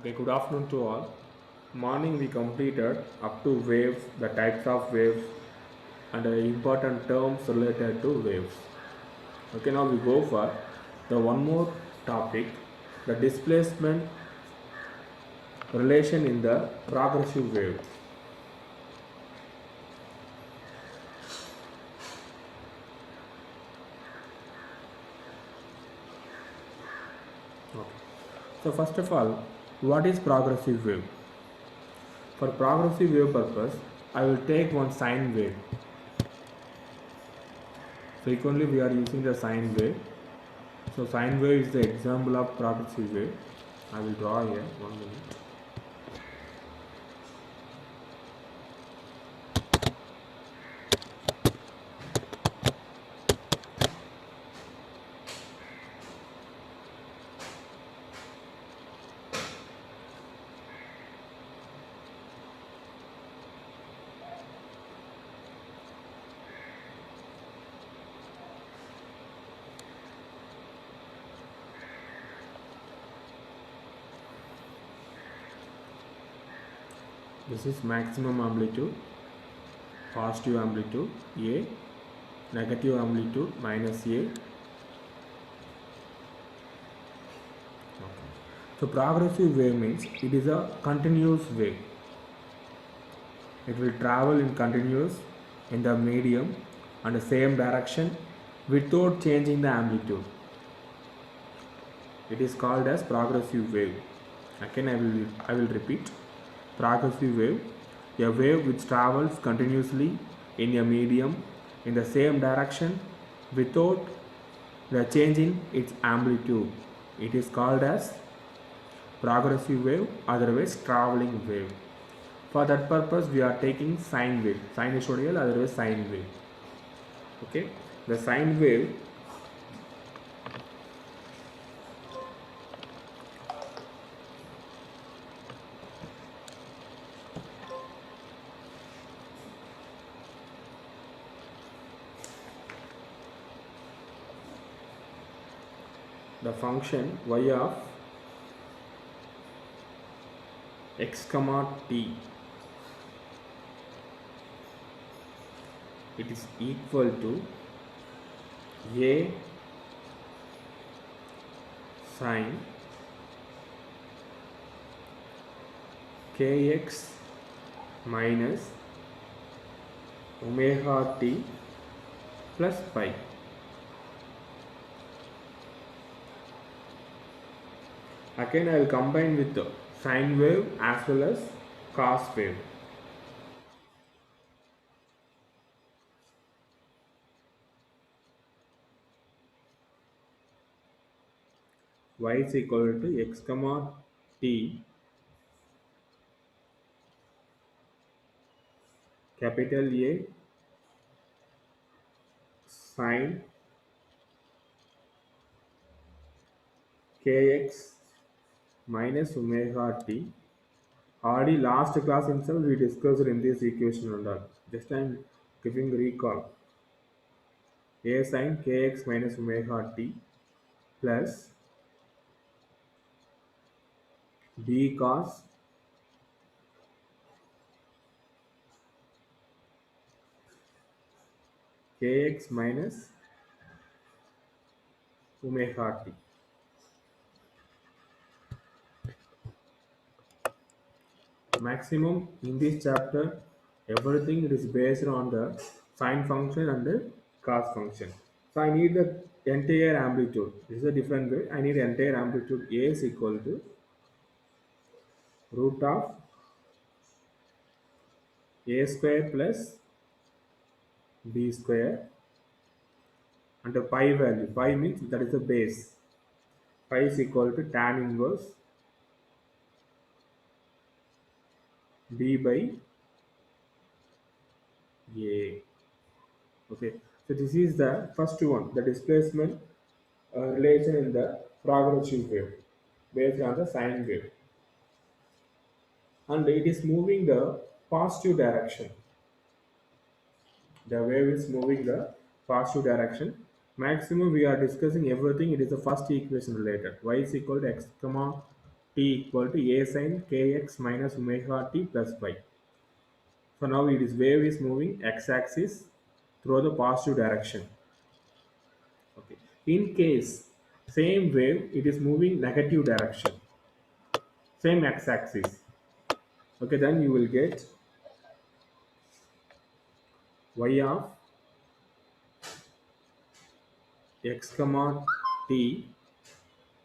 Okay, good afternoon to all. Morning we completed up to waves, the types of waves, and the important terms related to waves. Okay, now we go for the one more topic, the displacement relation in the progressive wave. Okay. So first of all, what is progressive wave? For progressive wave purpose, I will take one sine wave. Frequently we are using the sine wave. So sine wave is the example of progressive wave. I will draw here 1 minute. This is maximum amplitude, positive amplitude A, negative amplitude minus A. Okay. So progressive wave means it is a continuous wave. It will travel in continuous in the medium and the same direction without changing the amplitude. It is called as progressive wave. Again I will repeat. Progressive wave, a wave which travels continuously in a medium in the same direction without the change in its amplitude. It is called as progressive wave, otherwise traveling wave. For that purpose, we are taking sine wave, sinusoidal, otherwise sine wave. Okay, the sine wave. The function y of x comma t, it is equal to a sine kx minus omega t plus pi. Again I will combine with the sine wave as well as cos wave. Y is equal to x comma t, capital A sine kx minus omega t. Already last class itself we discussed in this equation and all. Just I am giving recall. A sine kx minus omega t plus b cos kx minus omega t. Maximum in this chapter, everything it is based on the sine function and the cos function. So I need the entire amplitude. This is a different way. I need entire amplitude. A is equal to root of a square plus b square and the pi value. Pi means that is the base. Pi is equal to tan inverse b by a. Okay. So this is the first one, the displacement relation in the progressive wave based on the sine wave, and it is moving the positive direction. The wave is moving the positive direction. Maximum we are discussing everything. It is the first equation related. Y is equal to x comma t equal to a sin kx minus omega t plus phi. So now it is wave is moving x-axis through the positive direction. Okay. In case same wave it is moving negative direction, same x-axis. Okay, then you will get y of x comma t,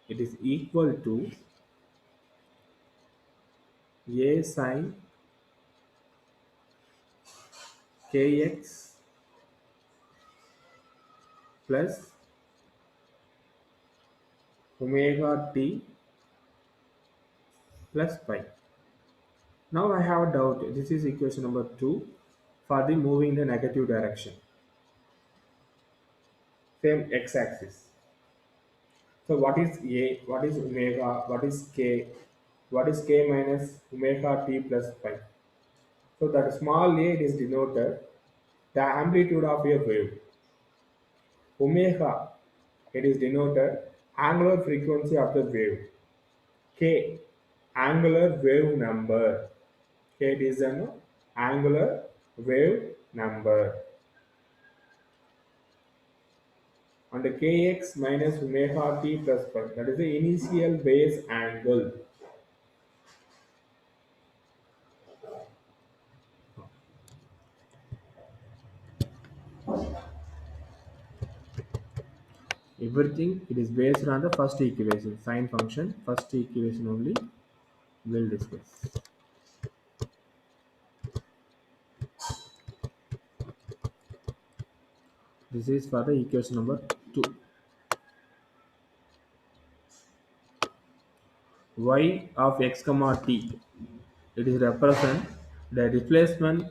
it is equal to a sin kx plus omega t plus pi. Now I have a doubt. This is equation number 2 for the moving the negative direction. Same x-axis. So what is A? What is omega? What is K? What is K minus omega t plus pi? So that small a it is denoted the amplitude of a wave. Omega it is denoted angular frequency of the wave. K angular wave number. K it is an angular wave number. And the kx minus omega t plus pi, that is the initial base angle. Everything it is based on the first equation, sine function. First equation only we'll discuss. This is for the equation number 2. Y of x comma t, it is represent the displacement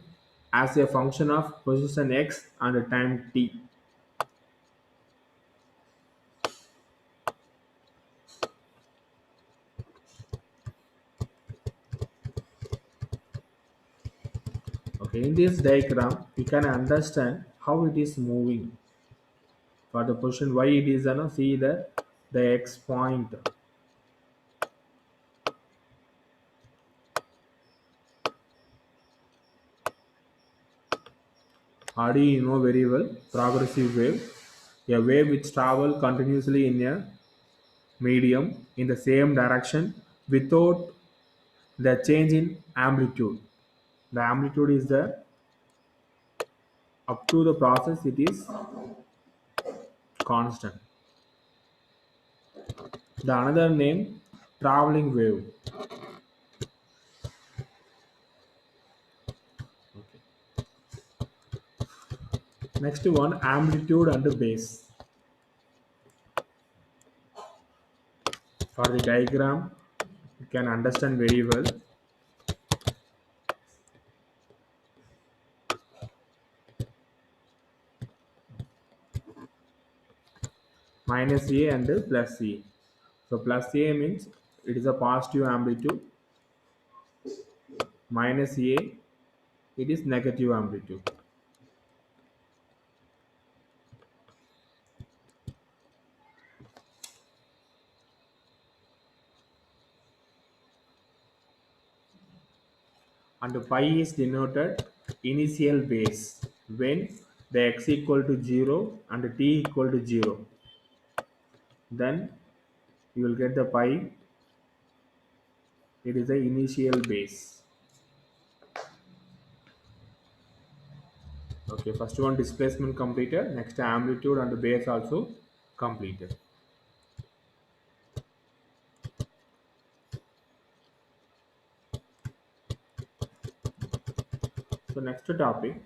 as a function of position x and time t. Okay, in this diagram we can understand how it is moving. For the position y it is see the x point. RD you know very well, progressive wave, a wave which travel continuously in a medium in the same direction without the change in amplitude. The amplitude is the up to the process it is constant. The another name traveling wave. Okay. Next one amplitude and base. For the diagram you can understand very well. Minus A and plus A. So plus A means it is a positive amplitude. Minus A it is negative amplitude. And pi is denoted initial base when the x equal to 0 and t equal to 0, then you will get the pi, it is the initial base. Okay, first one displacement completed, next amplitude and base also completed. So next topic,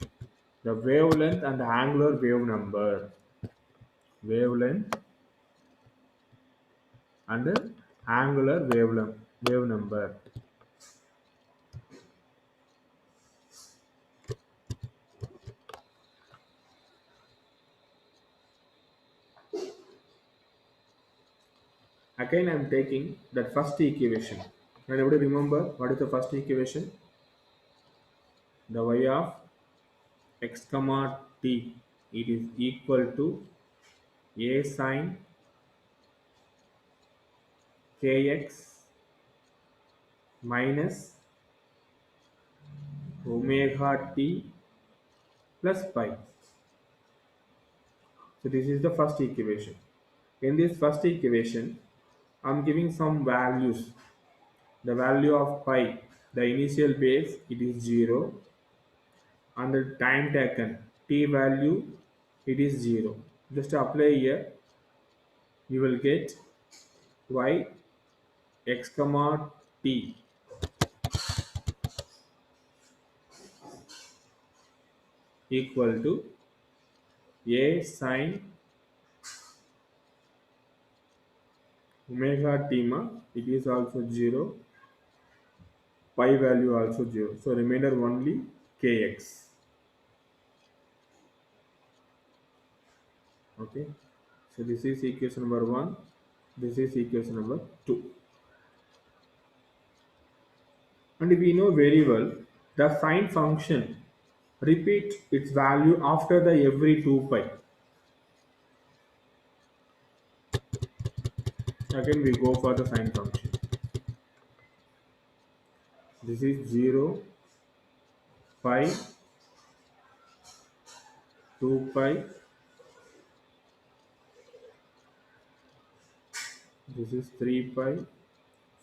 the wavelength and the angular wave number. Wavelength and angular wave number. Again I am taking that first equation. Anybody remember what is the first equation? The y of x comma t, it is equal to a sin kx minus omega t plus pi. So this is the first equation. In this first equation, I'm giving some values. The value of pi, the initial base, it is 0, and the time taken, t value, it is 0. Just apply here, you will get y x comma t equal to a sine omega t ma, it is also 0, pi value also 0. So remainder only kx. Okay. So this is equation number 1. This is equation number 2. And we know very well the sine function repeat its value after the every 2 pi. Again we go for the sine function. This is 0, pi, 2 pi. This is 3 pi,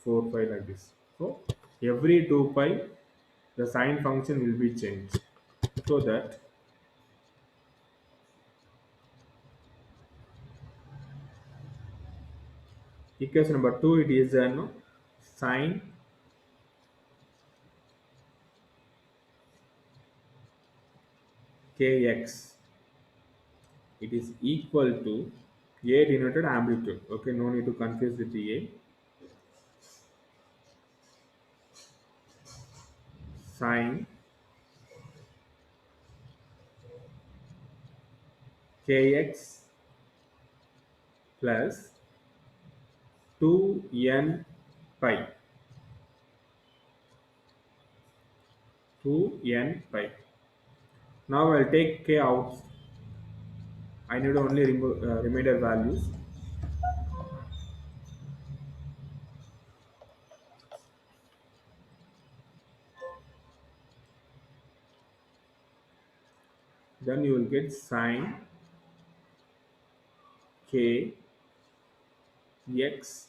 4 pi, like this. So every 2 pi the sine function will be changed, so that equation number 2, it is an sine kx, it is equal to a denoted amplitude. Okay, no need to confuse with the a. Sine kx plus 2n pi, 2n pi. Now I'll take k out. I need only remove remainder values. Then you will get sine k x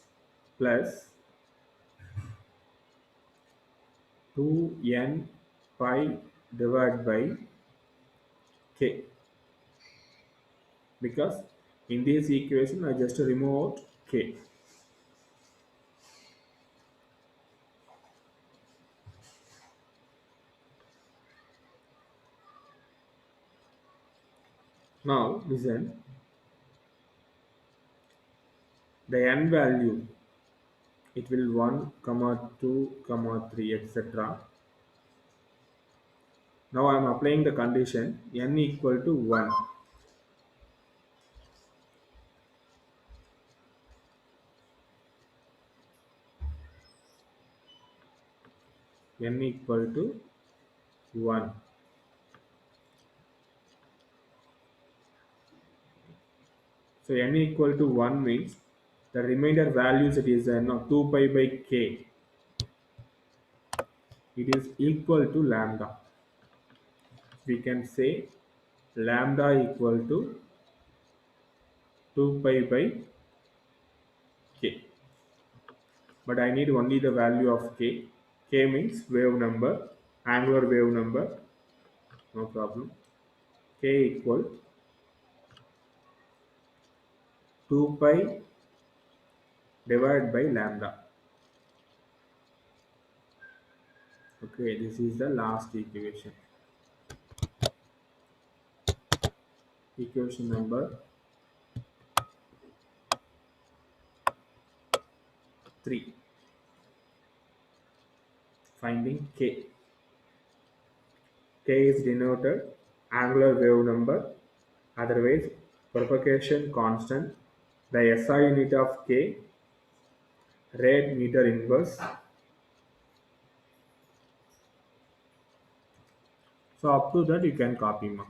plus 2n pi divided by k, because in this equation I just remove out k. Now listen, the n value, it will 1 comma 2 comma 3 etc. Now I am applying the condition n equal to 1. N equal to 1. So n equal to 1 means the remainder values, it is no, 2 pi by k, it is equal to lambda. We can say lambda equal to 2 pi by k. But I need only the value of k. K means wave number, angular wave number, no problem. K equal 2 pi divided by lambda. Okay, this is the last equation. Equation number 3. Finding k. K is denoted angular wave number, otherwise propagation constant. The SI unit of k, rad meter inverse. So up to that you can copy ma.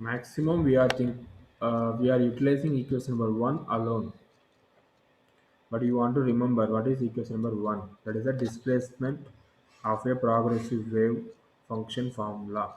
Maximum we are utilizing equation number 1 alone, but you want to remember what is equation number 1, that is the displacement of a progressive wave function formula.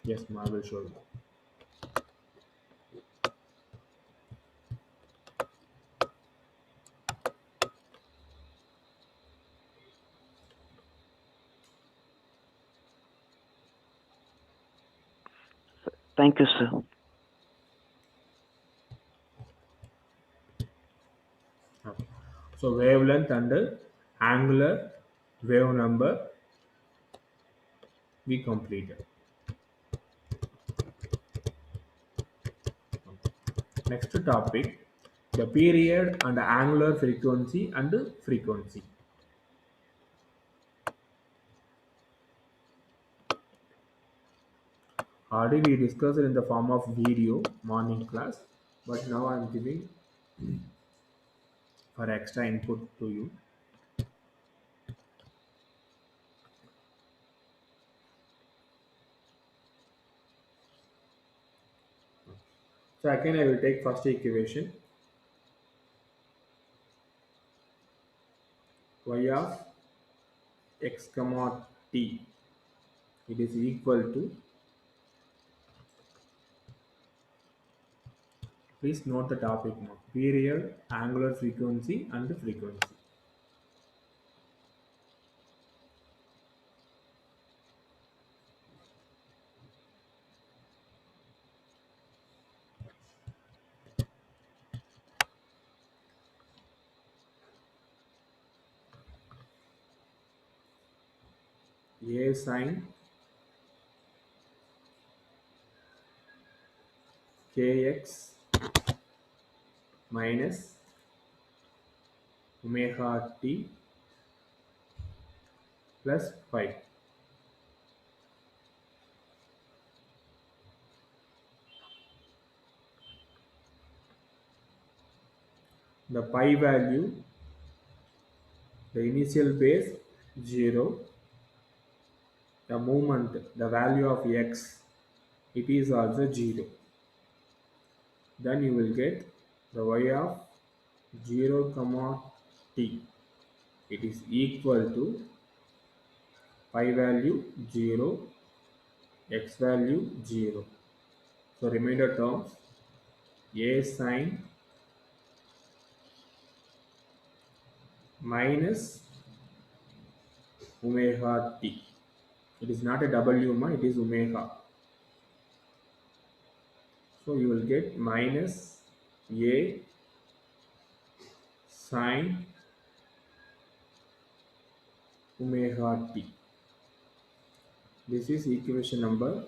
Yes, I will show you. Thank you, sir. Okay. So wavelength and angular wave number we completed. Next topic, the period and angular frequency and frequency. Already we discussed it in the form of video morning class, but now I am giving for extra input to you. So again I will take first equation, y of x comma t, it is equal to, please note the topic now, period, angular frequency and frequency. A sine kx minus omega t plus pi. The pi value, the initial base 0, the moment, the value of x, it is also 0. Then you will get the y of 0 comma t. It is equal to pi value 0, x value 0. So remainder terms, a sine minus omega t. It is not a w, it is omega. So you will get minus a sine omega t. This is equation number.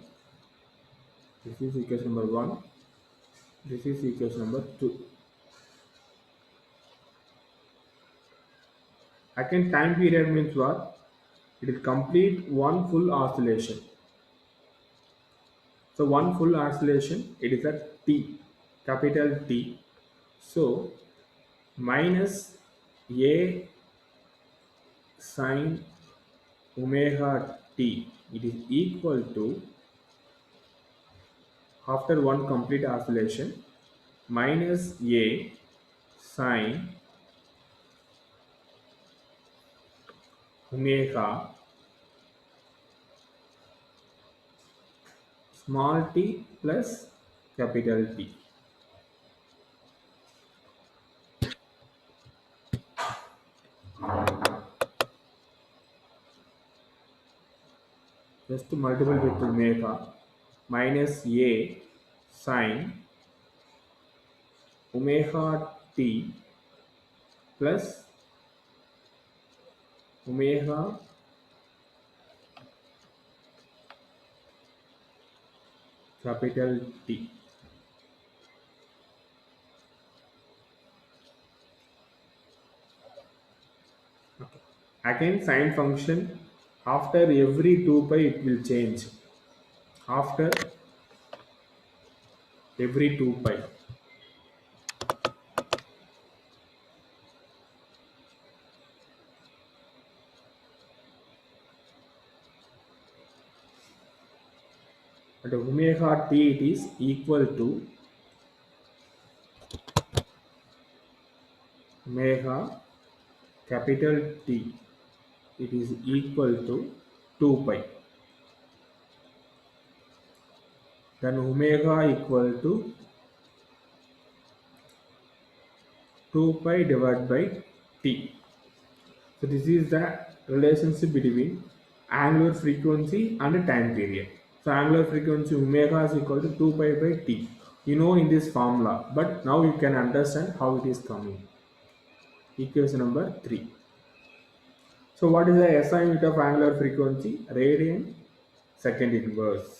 This is equation number 1. This is equation number 2. Again, time period means what? It will complete one full oscillation. So one full oscillation, it is a T, capital T. So minus a sine omega t, it is equal to, after one complete oscillation, minus a sine omega small t plus capital T. Just to multiply with omega, minus a sine omega t plus omega capital T. Okay. Again, sine function, after every 2 pi it will change. after every 2 pi. At omega t it is equal to omega capital T, it is equal to 2 pi. Then omega equal to 2 pi divided by T. So this is the relationship between angular frequency and time period. So angular frequency omega is equal to 2 pi by T. You know in this formula, but now you can understand how it is coming. Equation number 3. So what is the SI unit of angular frequency? Radian second inverse.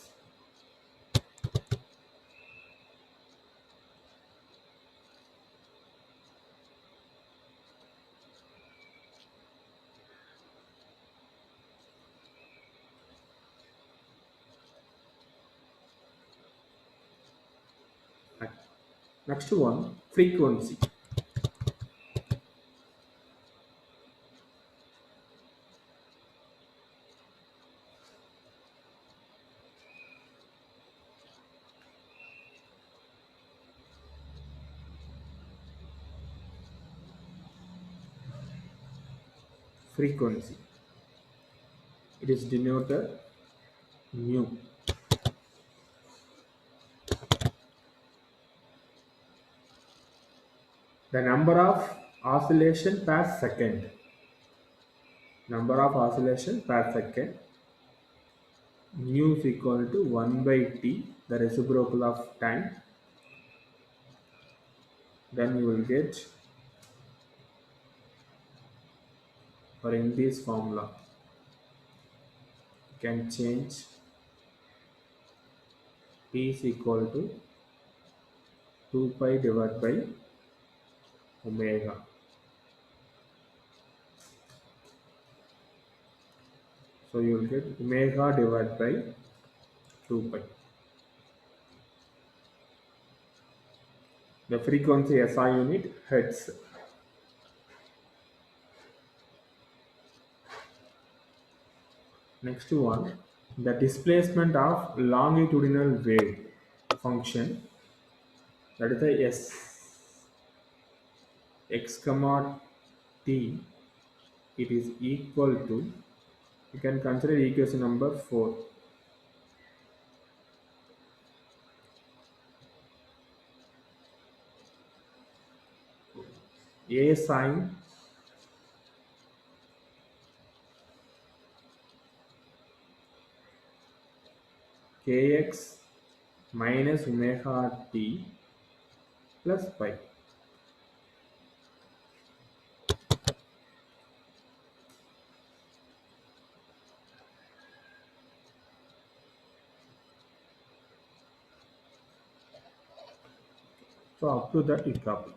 Next one, frequency. Frequency. It is denoted mu. The number of oscillation per second. Number of oscillation per second. Mu is equal to 1 by T, the reciprocal of time. Then you will get, or in this formula, you can change P is equal to 2 pi divided by omega. So you will get omega divided by 2 pi. The frequency SI unit hertz. Next one, the displacement of longitudinal wave function, that is the S x comma t, it is equal to, you can consider equation number 4. A sine kx minus omega t plus pi. So up to that it comes.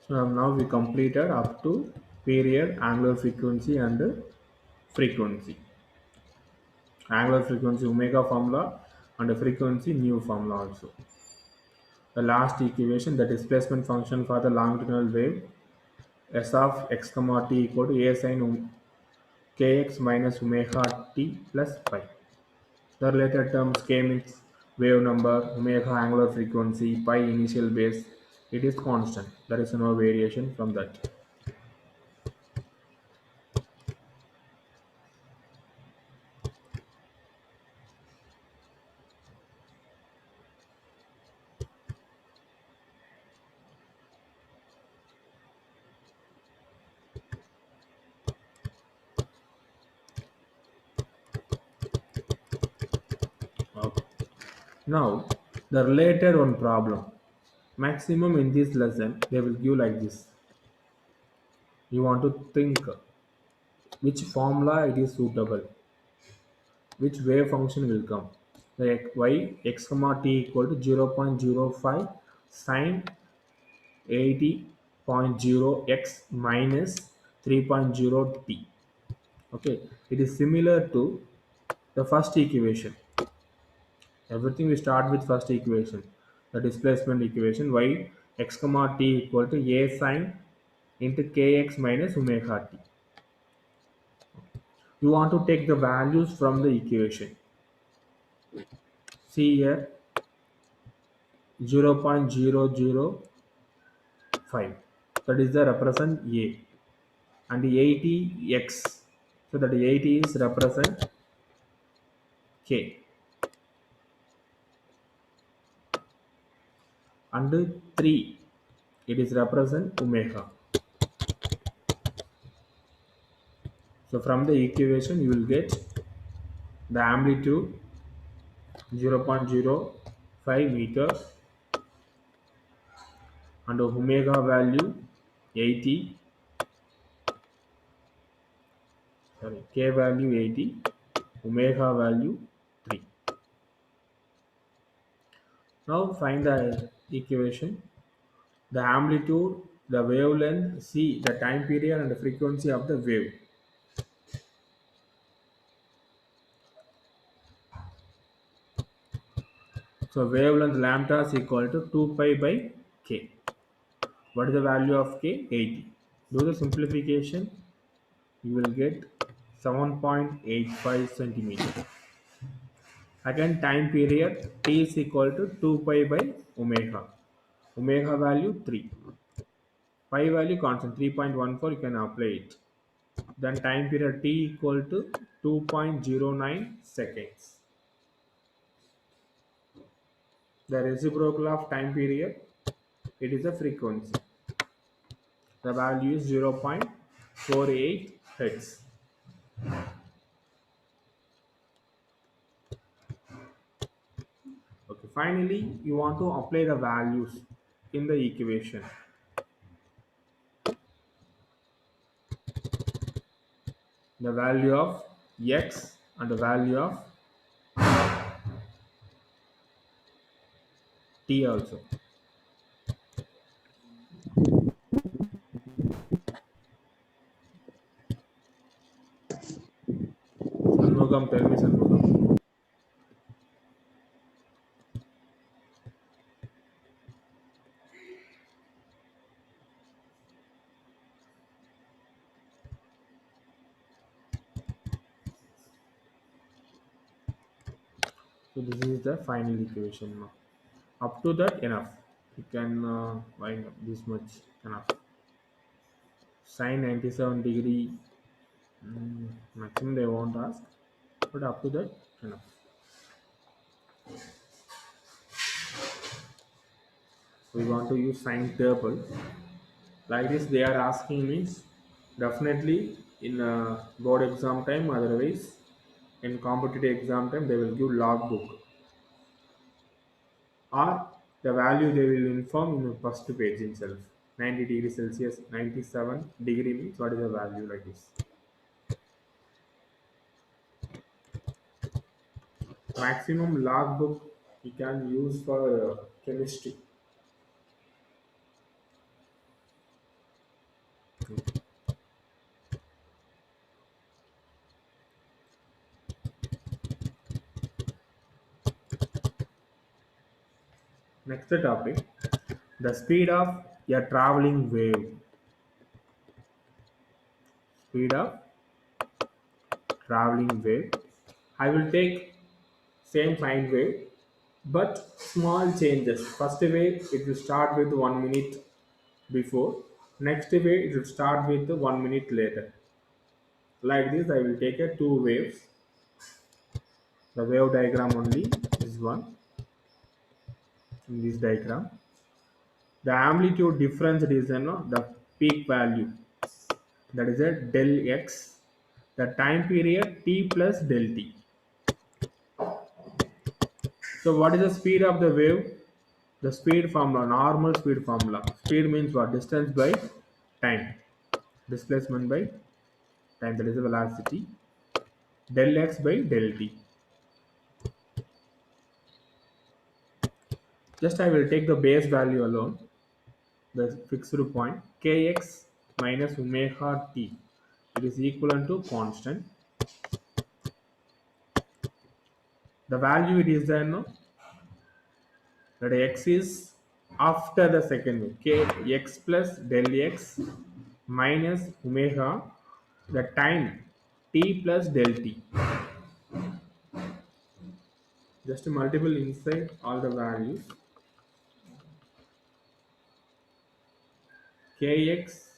So now we completed up to period, angular frequency and frequency. Angular frequency omega formula and the frequency nu formula also. The last equation, the displacement function for the longitudinal wave s of x comma t equal to a sin kx minus omega t plus pi. The related terms k means wave number, omega angular frequency, pi initial base. It is constant. There is no variation from that. Okay. Now, the related one problem. Maximum in this lesson, they will give like this. You want to think which formula it is suitable, which wave function will come. The y x comma t equal to 0.05 sine 80.0 x minus 3.0 t. Okay, it is similar to the first equation. Everything we start with first equation, the displacement equation y x comma t equal to a sine into kx minus omega t. You want to take the values from the equation. See here 0.005, that is the represent a, and the 80x, so that the 80 is represent k, and the 3 it is represent omega. So from the equation you will get the amplitude 0.05 meters and the omega value 80, sorry, k value 80, omega value 3. Now find the equation, the amplitude, the wavelength, c, the time period and the frequency of the wave. So wavelength lambda is equal to 2 pi by k. What is the value of k? 80. Do the simplification, you will get 7.85 centimeter. Again, time period t is equal to 2 pi by omega. Omega value 3. Pi value constant 3.14, you can apply it. Then time period t equal to 2.09 seconds. The reciprocal of time period, it is a frequency. The value is 0.48 hertz. Okay, finally, you want to apply the values in the equation. The value of x and the value of t also. Sanmugam, tell me Sanmugam. So this is the final equation now. Up to that enough. You can wind up this much enough. Sine 97 degree, maximum they won't ask, but up to that enough. We want to use sine table. Like this they are asking means definitely in board exam time, otherwise in competitive exam time they will give log book, or the value they will inform in the first page itself. 90 degrees Celsius, 97 degree means what is the value like this. Maximum log book you can use for chemistry. Next topic, the speed of a traveling wave. Speed of traveling wave. I will take same sine wave, but small changes. First wave it will start with 1 minute before. Next wave it will start with 1 minute later. Like this, I will take a two waves. The wave diagram only is one in this diagram. The amplitude difference is the peak value, that is a del x. The time period t plus del t. So what is the speed of the wave? The speed formula, normal speed formula. Speed means what? Distance by time. Displacement by time, that is the velocity. Del x by del t. Just I will take the base value alone, the fixed point kx minus omega t. It is equivalent to constant. The value it is then no, that x is after the second wave. K x plus del x minus omega, the time t plus del t. Just multiple inside all the values. Kx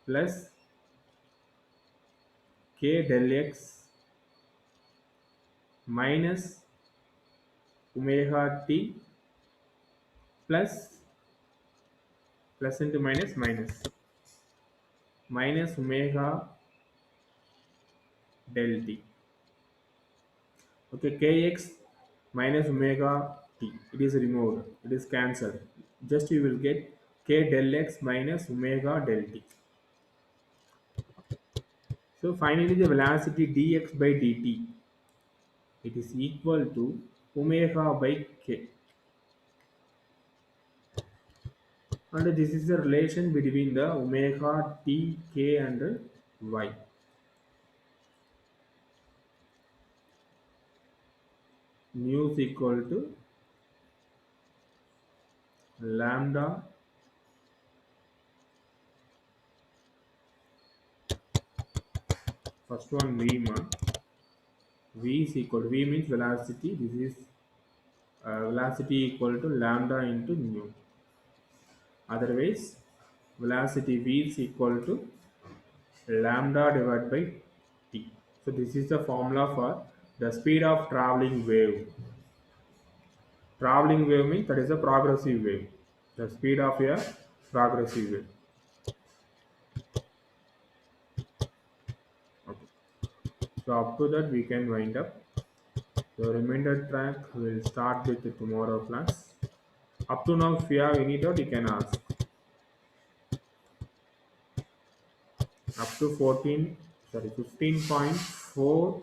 plus k del x minus omega t plus plus into minus minus minus omega del t. Okay, kx minus omega t. It is removed. It is cancelled. Just you will get k del x minus omega del t. So finally, the velocity dx by dt, it is equal to omega by k. And this is the relation between the omega t, k and y. Mu is equal to lambda first one v1. V is equal to, v means velocity. This is velocity equal to lambda into mu. Otherwise, velocity v is equal to lambda divided by t. So this is the formula for the speed of traveling wave. Traveling wave means that is a progressive wave. The speed of a progressive wave. Okay. So up to that we can wind up. The remainder track will start with tomorrow class. Up to now, if you have any doubt, you can ask. Up to 15.4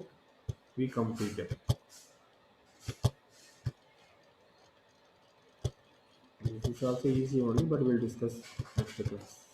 we completed. This is also easy only, but we'll discuss next class.